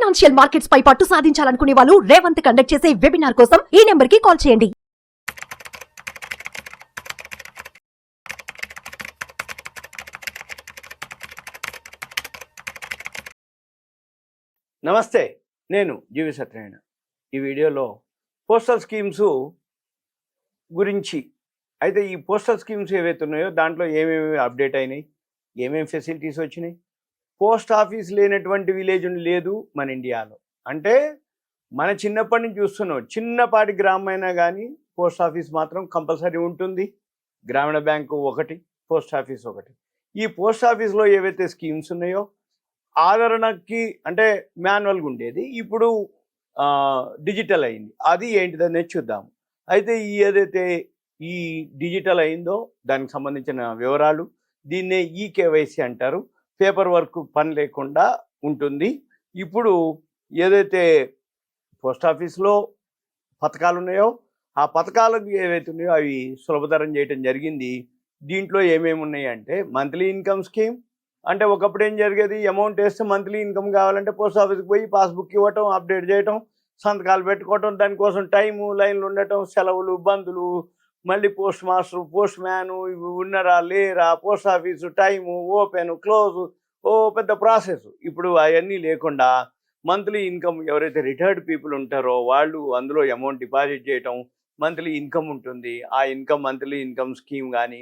Financial markets పై పట్టు సాధించాలనుకునే వాళ్ళు Revanth conduct చేసే వెబినార్ కోసం ఈ నెంబర్ కి కాల్ చేయండి. నమస్తే, నేను జీవి సత్యనారాయణ. ఈ వీడియోలో పోస్టల్ స్కీమ్స్ గురించి అయితే ఈ పోస్టల్ స్కీమ్స్ ఏవైతే ఉన్నాయో దాంట్లో ఏమేమి అప్డేట్ అయినాయి, ఏమేమి ఫెసిలిటీస్ వచ్చినాయి. పోస్ట్ ఆఫీస్ లేనటువంటి విలేజ్ లేదు మన ఇండియాలో. అంటే మన చిన్నప్పటి నుంచి చూస్తున్నాం, చిన్నపాటి గ్రామం అయినా కానీ పోస్ట్ ఆఫీస్ మాత్రం కంపల్సరీ ఉంటుంది. గ్రామీణ బ్యాంకు ఒకటి, పోస్ట్ ఆఫీస్ ఒకటి. ఈ పోస్ట్ ఆఫీస్లో ఏవైతే స్కీమ్స్ ఉన్నాయో ఆదరణకి అంటే మాన్యువల్గా ఉండేది, ఇప్పుడు డిజిటల్ అయింది. అది ఏంటిదనేది చూద్దాం. అయితే ఏదైతే ఈ డిజిటల్ అయిందో దానికి సంబంధించిన వివరాలు, దీన్నే ఈకేవైసీ అంటారు. పేపర్ వర్క్ పని లేకుండా ఉంటుంది. ఇప్పుడు ఏదైతే పోస్ట్ ఆఫీస్లో పథకాలు ఉన్నాయో ఆ పథకాలకు ఏవైతే ఉన్నాయో అవి సులభతరం చేయడం జరిగింది. దీంట్లో ఏమేమి ఉన్నాయి అంటే మంత్లీ ఇన్కమ్ స్కీమ్. అంటే ఒకప్పుడు ఏం జరిగేది, అమౌంట్ వేస్తే మంత్లీ ఇన్కమ్ కావాలంటే పోస్ట్ ఆఫీస్కి పోయి పాస్బుక్ ఇవ్వటం, అప్డేట్ చేయటం, సంతకాలు పెట్టుకోవటం, దానికోసం టైము, లైన్లు ఉండటం, సెలవులు, బంధులు, మళ్ళీ పోస్ట్ మాస్టర్, పోస్ట్ మ్యాను, ఇవి ఉన్నారా లేరా, post office time, open close, పెద్ద ప్రాసెస్. ఇప్పుడు అవన్నీ లేకుండా మంత్లీ ఇన్కమ్ ఎవరైతే రిటైర్డ్ పీపుల్ ఉంటారో వాళ్ళు అందులో అమౌంట్ డిపాజిట్ చేయటం, మంత్లీ ఇన్కమ్ ఉంటుంది. ఆ ఇన్కమ్ మంత్లీ ఇన్కమ్ స్కీమ్ కానీ,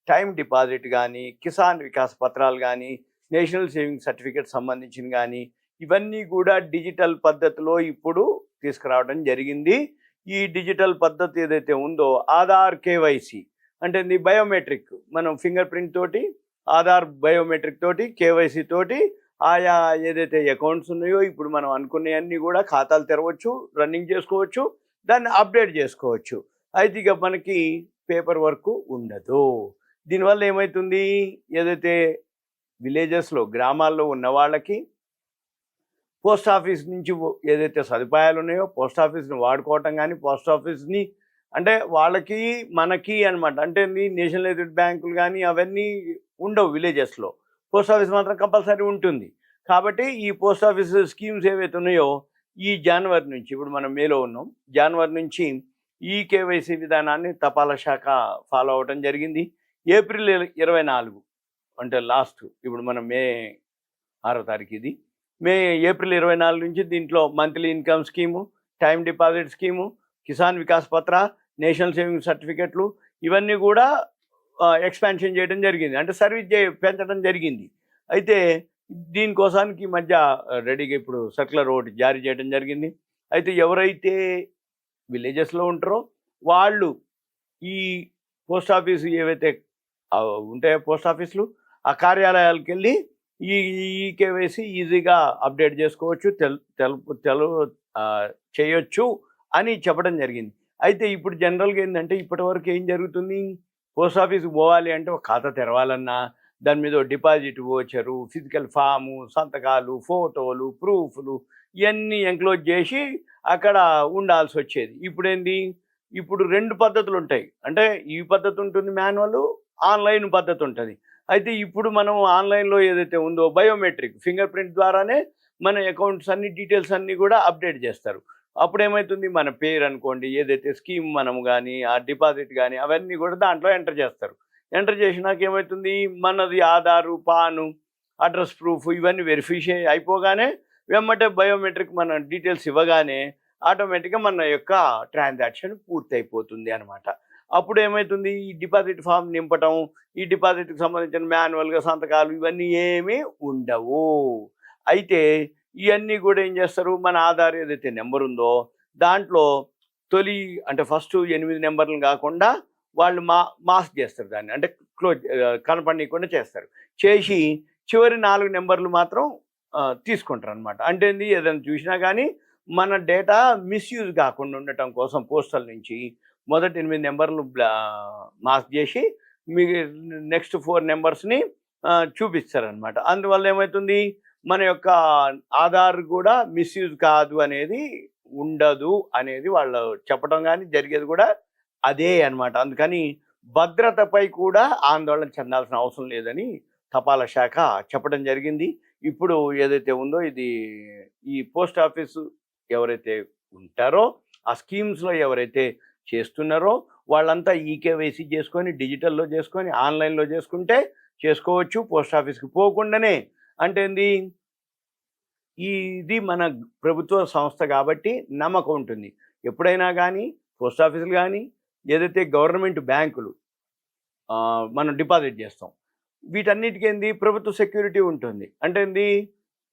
టైం డిపాజిట్ కానీ, కిసాన్ వికాస్ పత్రాలు కానీ, నేషనల్ సేవింగ్ సర్టిఫికేట్ సంబంధించిన కానీ ఇవన్నీ కూడా డిజిటల్ పద్ధతిలో ఇప్పుడు తీసుకురావడం జరిగింది. ఈ డిజిటల్ పద్ధతి ఏదైతే ఉందో ఆధార్ కేవైసీ అంటే బయోమెట్రిక్, మనం ఫింగర్ ప్రింట్ తోటి, ఆధార్ బయోమెట్రిక్ తోటి, కేవైసీ తోటి ఆయా ఏదైతే అకౌంట్స్ ఉన్నాయో ఇప్పుడు మనం అనుకునేవన్నీ కూడా ఖాతాలు తెరవచ్చు, రన్నింగ్ చేసుకోవచ్చు, దాన్ని అప్డేట్ చేసుకోవచ్చు. అయితే ఇక మనకి పేపర్ వర్క్ ఉండదు. దీనివల్ల ఏమవుతుంది, ఏదైతే విలేజెస్లో గ్రామాల్లో ఉన్న వాళ్ళకి పోస్ట్ ఆఫీస్ నుంచి ఏదైతే సదుపాయాలు ఉన్నాయో పోస్ట్ ఆఫీస్ని వాడుకోవటం కానీ, పోస్ట్ ఆఫీస్ని అంటే వాళ్ళకి మనకి అనమాట. అంటే నేషనలైజ్డ్ బ్యాంకులు కానీ అవన్నీ ఉండవు విలేజెస్లో, పోస్ట్ ఆఫీస్ మాత్రం కంపల్సరీ ఉంటుంది. కాబట్టి ఈ పోస్ట్ ఆఫీస్ స్కీమ్స్ ఏవైతే ఉన్నాయో ఈ జనవరి నుంచి, ఇప్పుడు మనం మేలో ఉన్నాం, జనవరి నుంచి ఈ కేవైసీ విధానాన్ని తపాలా శాఖ ఫాలో అవ్వటం జరిగింది. ఏప్రిల్ 24 అంటే లాస్ట్, ఇప్పుడు మనం మే 6వ తారీఖు, ఇది ఏప్రిల్ 24 నుంచి దీంట్లో monthly income scheme, time deposit scheme, Kisan Vikas పత్ర, నేషనల్ సేవింగ్ సర్టిఫికెట్లు ఇవన్నీ కూడా ఎక్స్పాన్షన్ చేయడం జరిగింది. అంటే సర్వీస్ పెంచడం జరిగింది. అయితే దీనికోసానికి ఈ మధ్య రెడీగా ఇప్పుడు సర్క్యులర్ ఒకటి జారీ చేయడం జరిగింది. అయితే ఎవరైతే విలేజెస్లో ఉంటారో వాళ్ళు ఈ పోస్ట్ ఆఫీసు ఏవైతే ఉంటాయో పోస్ట్ ఆఫీసులు, ఆ కార్యాలయాలకు వెళ్ళి ఈ కేవైసీ ఈజీగా అప్డేట్ చేసుకోవచ్చు, చేయొచ్చు అని చెప్పడం జరిగింది. అయితే ఇప్పుడు జనరల్గా ఏంటంటే ఇప్పటివరకు ఏం జరుగుతుంది, పోస్ట్ ఆఫీస్కి పోవాలి అంటే ఒక ఖాతా తెరవాలన్నా దాని మీద డిపాజిట్ వోచరు, ఫిజికల్ ఫాము, సంతకాలు, ఫోటోలు, ప్రూఫ్లు ఇవన్నీ ఎంక్లోజ్ చేసి అక్కడ ఉండాల్సి వచ్చేది. ఇప్పుడేంటి, ఇప్పుడు 2 పద్ధతులు ఉంటాయి. అంటే ఈ పద్ధతి ఉంటుంది మాన్యువల్, ఆన్లైన్ పద్ధతి ఉంటుంది. అయితే ఇప్పుడు మనం ఆన్లైన్లో ఏదైతే ఉందో బయోమెట్రిక్ ఫింగర్ ప్రింట్ ద్వారానే మన అకౌంట్స్ అన్ని డీటెయిల్స్ అన్నీ కూడా అప్డేట్ చేస్తారు. అప్పుడు ఏమవుతుంది, మన పేరు అనుకోండి, ఏదైతే స్కీమ్ మనం కానీ ఆ డిపాజిట్ కానీ అవన్నీ కూడా దాంట్లో ఎంటర్ చేస్తారు. ఎంటర్ చేసినాక ఏమవుతుంది, మనది ఆధారు, పాను, అడ్రస్ ప్రూఫ్ ఇవన్నీ వెరిఫై అయిపోగానే వెమ్మటే బయోమెట్రిక్ మన డీటెయిల్స్ ఇవ్వగానే ఆటోమేటిక్గా మన యొక్క ట్రాన్సాక్షన్ పూర్తయిపోతుంది అనమాట. అప్పుడు ఏమవుతుంది, ఈ డిపాజిట్ ఫామ్ నింపటం, ఈ డిపాజిట్కి సంబంధించిన మాన్యువల్గా సంతకాలు ఇవన్నీ ఏమీ ఉండవు. అయితే ఇవన్నీ కూడా ఏం చేస్తారు, మన ఆధార్ ఏదైతే నెంబర్ ఉందో దాంట్లో తొలి అంటే ఫస్ట్ 8 నెంబర్లు కాకుండా వాళ్ళు మాస్క్ చేస్తారు, దాన్ని అంటే క్లోజ్ కనపడకుండా చేస్తారు. చేసి చివరి 4 నెంబర్లు మాత్రం తీసుకుంటారు అనమాట. అంటే ఏదైనా చూసినా కానీ మన డేటా మిస్యూజ్ కాకుండా ఉండటం కోసం పోస్టల్ నుంచి మొదటి 8 నెంబర్లు మార్క్ చేసి మీ నెక్స్ట్ 4 నెంబర్స్ని చూపిస్తారనమాట. అందువల్ల ఏమవుతుంది, మన యొక్క ఆధార్ కూడా మిస్యూజ్ కాదు అనేది ఉండదు అనేది వాళ్ళు చెప్పడం కానీ జరిగేది కూడా అదే అనమాట. అందుకని భద్రతపై కూడా ఆందోళన చెందాల్సిన అవసరం లేదని తపాలా శాఖ చెప్పడం జరిగింది. ఇప్పుడు ఏదైతే ఉందో ఇది ఈ పోస్ట్ ఆఫీసు ఎవరైతే ఉంటారో ఆ స్కీమ్స్లో ఎవరైతే చేస్తున్నారో వాళ్ళంతా ఈకేవైసీ చేసుకొని డిజిటల్లో చేసుకొని ఆన్లైన్లో చేసుకోవచ్చు పోస్ట్ ఆఫీస్కి పోకుండానే. అంటే ఏంది, ఇది మన ప్రభుత్వ సంస్థ కాబట్టి నమ్మకం ఉంటుంది. ఎప్పుడైనా కానీ పోస్ట్ ఆఫీసులు కానీ ఏదైతే గవర్నమెంట్ బ్యాంకులు మనం డిపాజిట్ చేస్తాం, వీటన్నిటికీ ఏంది ప్రభుత్వ సెక్యూరిటీ ఉంటుంది. అంటే ఏంది,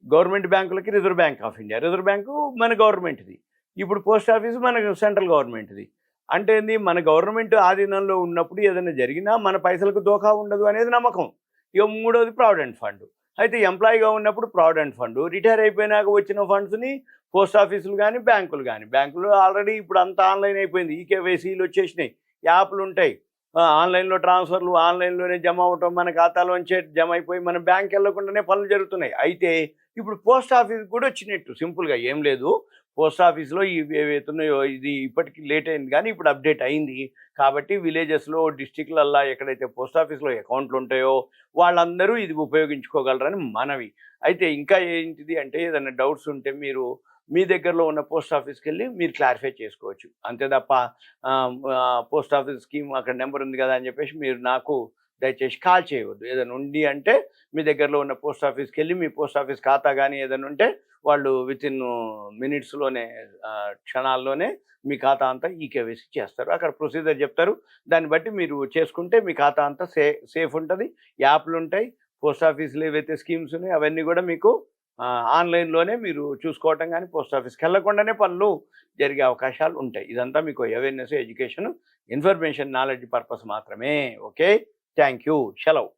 గవర్నమెంట్ బ్యాంకులకి reserve bank of India, reserve bank మన గవర్నమెంట్ది. ఇప్పుడు పోస్ట్ ఆఫీసు మన సెంట్రల్ గవర్నమెంట్ది. అంటే ఏంది, మన గవర్నమెంట్ ఆధీనంలో ఉన్నప్పుడు ఏదైనా జరిగినా మన పైసలకు దోఖా ఉండదు అనేది నమ్మకం. ఇక మూడోది ప్రావిడెంట్ ఫండ్. అయితే ఎంప్లాయీగా ఉన్నప్పుడు ప్రావిడెంట్ ఫండ్, రిటైర్ అయిపోయినాక వచ్చిన ఫండ్స్ని పోస్ట్ ఆఫీసులు కానీ బ్యాంకులు ఆల్రెడీ ఇప్పుడు అంతా ఆన్లైన్ అయిపోయింది. ఈకేవైసీలు వచ్చేసినాయి, యాప్లు ఉంటాయి, ఆన్లైన్లో ట్రాన్స్ఫర్లు ఆన్లైన్లోనే జమ అవటం, మన ఖాతాలోంచే జమ అయిపోయి మన బ్యాంక్ వెళ్ళకుండానే పనులు జరుగుతున్నాయి. అయితే ఇప్పుడు పోస్ట్ ఆఫీస్ కూడా వచ్చినట్టు సింపుల్గా ఏం లేదు. పోస్ట్ ఆఫీస్లో ఇవి ఏవైతున్నాయో ఇది ఇప్పటికీ లేట్ అయింది కానీ ఇప్పుడు అప్డేట్ అయింది కాబట్టి విలేజెస్లో డిస్టిక్లల్లా ఎక్కడైతే పోస్ట్ ఆఫీస్లో అకౌంట్లు ఉంటాయో వాళ్ళందరూ ఇది ఉపయోగించుకోగలరని మనవి. అయితే ఇంకా ఏంటిది అంటే ఏదైనా డౌట్స్ ఉంటే మీరు మీ దగ్గరలో ఉన్న పోస్ట్ ఆఫీస్కి వెళ్ళి మీరు క్లారిఫై చేసుకోవచ్చు. అంతే తప్ప పోస్ట్ ఆఫీస్ స్కీమ్ అక్కడ నెంబర్ ఉంది కదా అని చెప్పేసి మీరు నాకు దయచేసి కాల్ చేయవద్దు. ఏదైనా ఉంది అంటే మీ దగ్గరలో ఉన్న పోస్ట్ ఆఫీస్కి వెళ్ళి మీ పోస్ట్ ఆఫీస్ ఖాతా కానీ ఏదైనా ఉంటే వాళ్ళు వితిన్ మినిట్స్లోనే క్షణాల్లోనే మీ ఖాతా అంతా ఈకేవైసీ చేస్తారు. అక్కడ ప్రొసీజర్ చెప్తారు, దాన్ని బట్టి మీరు చేసుకుంటే మీ ఖాతా అంతా సేఫ్ ఉంటుంది. యాప్లు ఉంటాయి, పోస్ట్ ఆఫీసులు ఏవైతే స్కీమ్స్ ఉన్నాయో అవన్నీ కూడా మీకు ఆన్లైన్లోనే మీరు చూసుకోవటం కానీ పోస్ట్ ఆఫీస్కి వెళ్ళకుండానే పనులు జరిగే అవకాశాలు ఉంటాయి. ఇదంతా మీకు awareness, education, information, knowledge purpose మాత్రమే. ఓకే, థ్యాంక్ యూ, సెలవు.